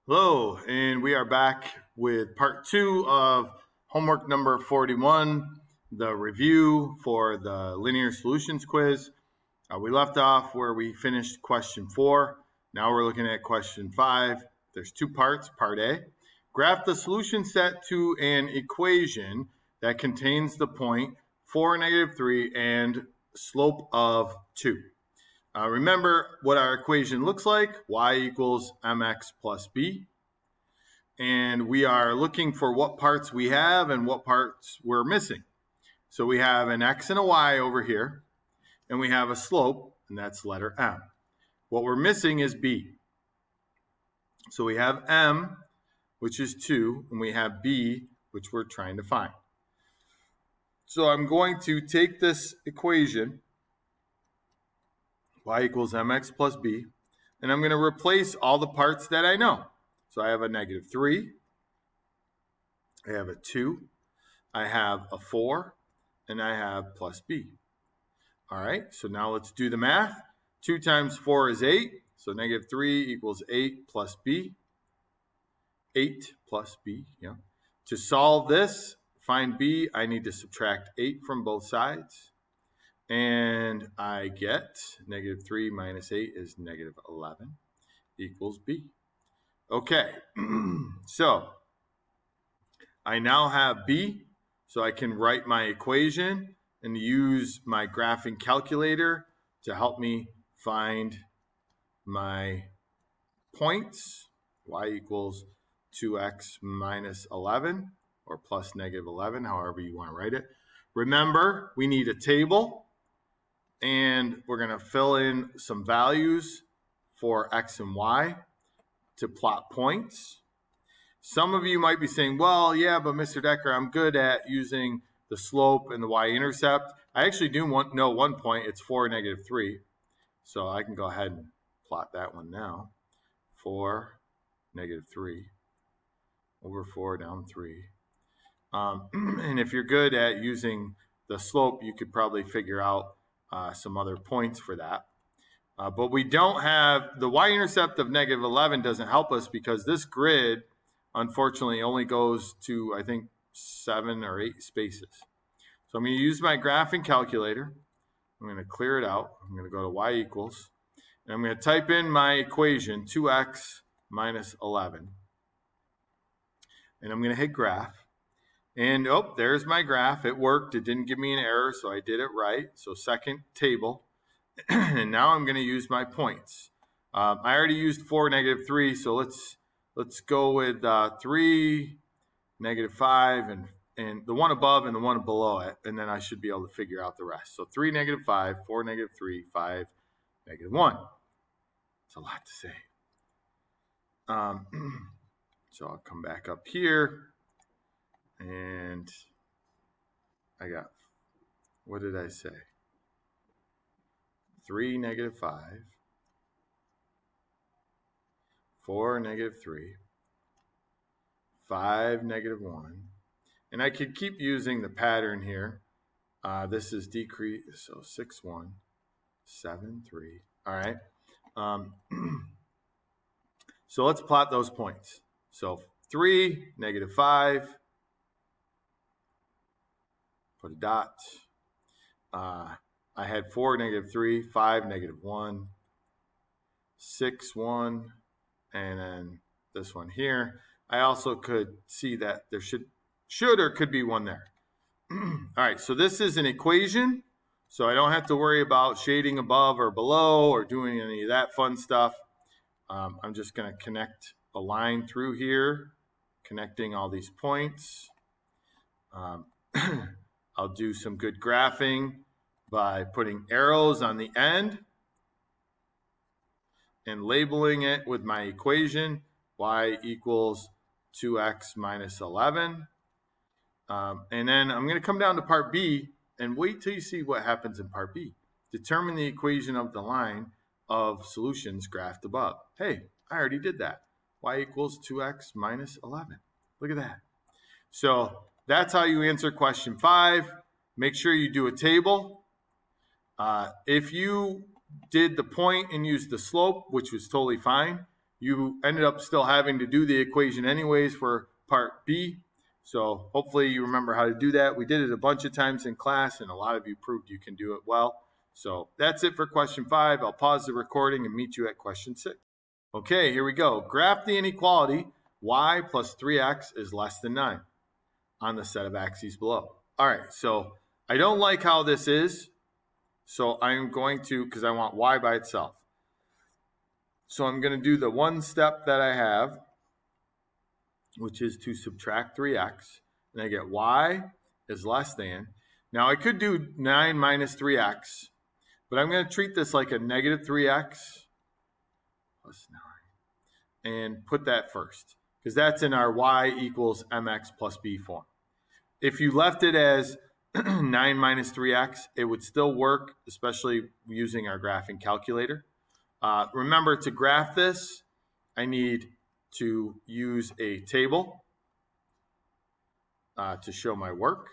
Hello, and we are back with part 2 of homework number 41, the review for the linear solutions quiz. We left off where we finished question 4. Now we're looking at question 5. There's two parts. Part A, graph the solution set to an equation that contains the point 4, -3 and slope of 2. Remember what our equation looks like. Y equals mx plus b. And we are looking for what parts we have and what parts we're missing. So we have an x and a y over here, and we have a slope, and that's letter M. What we're missing is b. So we have m, which is 2, and we have b, which we're trying to find. So I'm going to take this equation, y equals mx plus b, and I'm going to replace all the parts that I know. So I have a -3, I have a 2, I have a 4, and I have plus b. All right, so now let's do the math. 2 times 4 is 8, so -3 equals 8 plus b. 8 plus b, yeah. To solve this, find b, I need to subtract 8 from both sides. And I get -3 minus 8 is -11 equals b. Okay, so I now have b, so I can write my equation and use my graphing calculator to help me find my points. Y equals 2x minus 11 or plus -11, however you want to write it. Remember, we need a table, and we're going to fill in some values for x and y to plot points. Some of you might be saying, well, yeah, but Mr. Decker, I'm good at using the slope and the y-intercept. I actually do know one point. It's 4, -3. So I can go ahead and plot that one now. 4, -3 over 4 down 3. And if you're good at using the slope, you could probably figure out some other points for that. But we don't have the y-intercept of -11 doesn't help us because this grid unfortunately only goes to, I think, 7 or 8 spaces. So I'm going to use my graphing calculator. I'm going to clear it out. I'm going to go to y equals, and I'm going to type in my equation, 2x minus 11. And I'm going to hit graph. And, oh, there's my graph. It worked. It didn't give me an error, so I did it right. So second table. And now I'm going to use my points. I already used 4, -3, so let's go with 3, -5, and the one above and the one below it, and then I should be able to figure out the rest. So 3, -5, 4, -3, 5, -1. It's a lot to say. So I'll come back up here, and I got, what did I say? 3, -5, 4, -3, 5, -1. And I could keep using the pattern here. This is decrease, so 6, 1, 7, 3. All right. So let's plot those points. So 3, -5, put a dot. I had 4, -3, 5, -1, 6, 1, and then this one here. I also could see that there should or could be one there. All right, so this is an equation, so I don't have to worry about shading above or below or doing any of that fun stuff. I'm just going to connect a line through here, connecting all these points. I'll do some good graphing by putting arrows on the end and labeling it with my equation, y equals 2x minus 11. And then I'm going to come down to part B and wait till you see what happens in part B. Determine the equation of the line of solutions graphed above. Hey, I already did that. Y equals 2x minus 11. Look at that. So that's how you answer question 5. Make sure you do a table. If you did the point and used the slope, which was totally fine, you ended up still having to do the equation anyways for part B. So hopefully you remember how to do that. We did it a bunch of times in class, and a lot of you proved you can do it well. So that's it for question 5. I'll pause the recording and meet you at question 6. Okay, here we go. Graph the inequality y plus 3x is less than 9 on the set of axes below. All right, so I don't like how this is, so I'm going to, because I want y by itself. So I'm going to do the one step that I have, which is to subtract 3x, and I get y is less than. Now I could do 9 minus 3x, but I'm going to treat this like a negative 3x plus 9 and put that first, because that's in our y equals mx plus b form. If you left it as 9 minus 3x, it would still work, especially using our graphing calculator. Remember, to graph this, I need to use a table to show my work.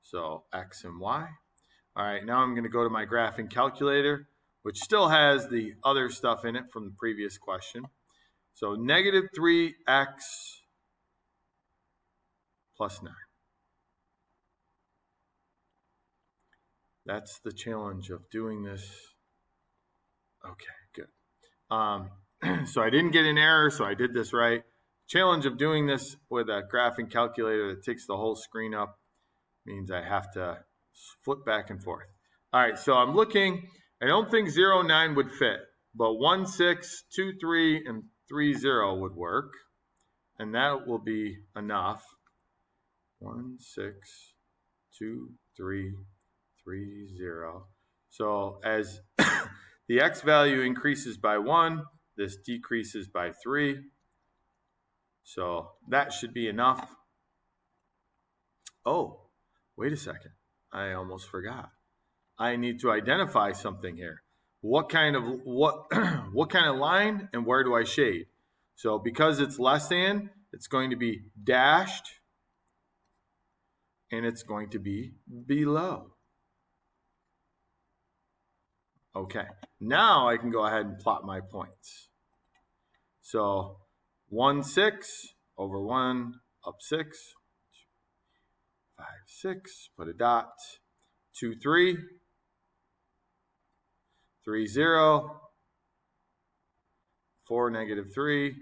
So x and y. All right, now I'm going to go to my graphing calculator, which still has the other stuff in it from the previous question. So negative 3x plus 9. That's the challenge of doing this. Okay, good. So I didn't get an error, so I did this right. Challenge of doing this with a graphing calculator that takes the whole screen up means I have to flip back and forth. All right, so I'm looking. I don't think 0, 9 would fit, but 1, 6, 2, 3, and 3, 0 would work, and that will be enough. 1, 6, 2, 3, 3, 0. So as the x value increases by 1, this decreases by 3. So that should be enough. Oh, wait a second. I almost forgot. I need to identify something here. What kind of line and where do I shade? So because it's less than, it's going to be dashed and it's going to be below. Okay, now I can go ahead and plot my points. So 1, 6 over 1 up 6, 5, 6, put a dot, 2, 3, 3, 0, 4, negative 3,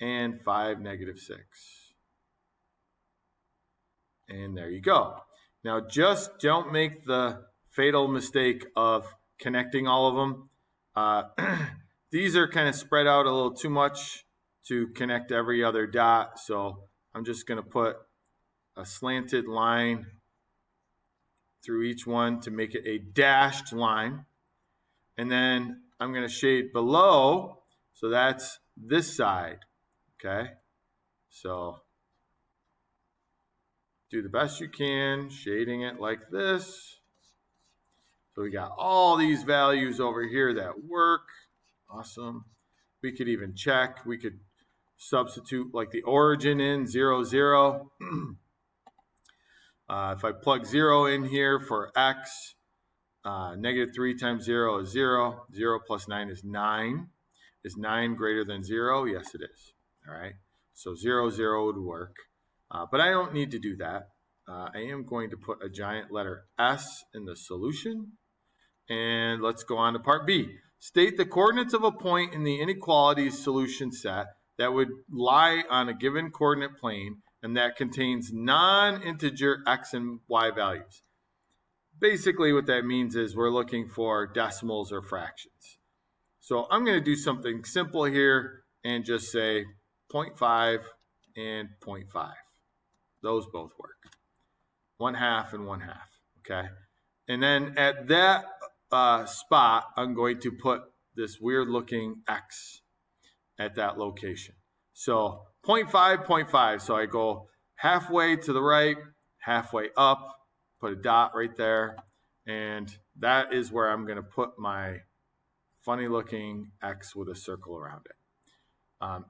and 5, negative 6. And there you go. Now just don't make the fatal mistake of connecting all of them. These are kind of spread out a little too much to connect every other dot, so I'm just going to put a slanted line through each one to make it a dashed line. And then I'm going to shade below, so that's this side, okay? So do the best you can, shading it like this. So we got all these values over here that work. Awesome. We could even check. We could substitute like the origin in 0, 0. If I plug 0 in here for x, negative 3 times 0 is 0. 0 plus 9 is 9. Is 9 greater than 0? Yes, it is. All right. So 0, 0 would work. But I don't need to do that. I am going to put a giant letter S in the solution. And let's go on to part B. State the coordinates of a point in the inequalities solution set that would lie on a given coordinate plane and that contains non-integer x and y values. Basically what that means is we're looking for decimals or fractions. So I'm going to do something simple here and just say 0.5 and 0.5. Those both work. 1/2 and 1/2, okay? And then at that spot, I'm going to put this weird looking X at that location. So 0.5, 0.5. So I go halfway to the right, halfway up, put a dot right there. And that is where I'm going to put my funny looking X with a circle around it.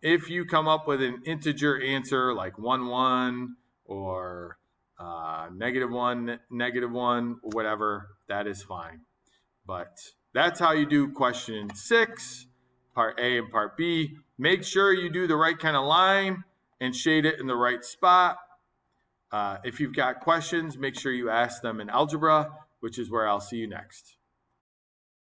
If you come up with an integer answer like 1, 1 or -1, -1, whatever, that is fine. But that's how you do question 6, part A and part B. Make sure you do the right kind of line and shade it in the right spot. If you've got questions, make sure you ask them in algebra, which is where I'll see you next.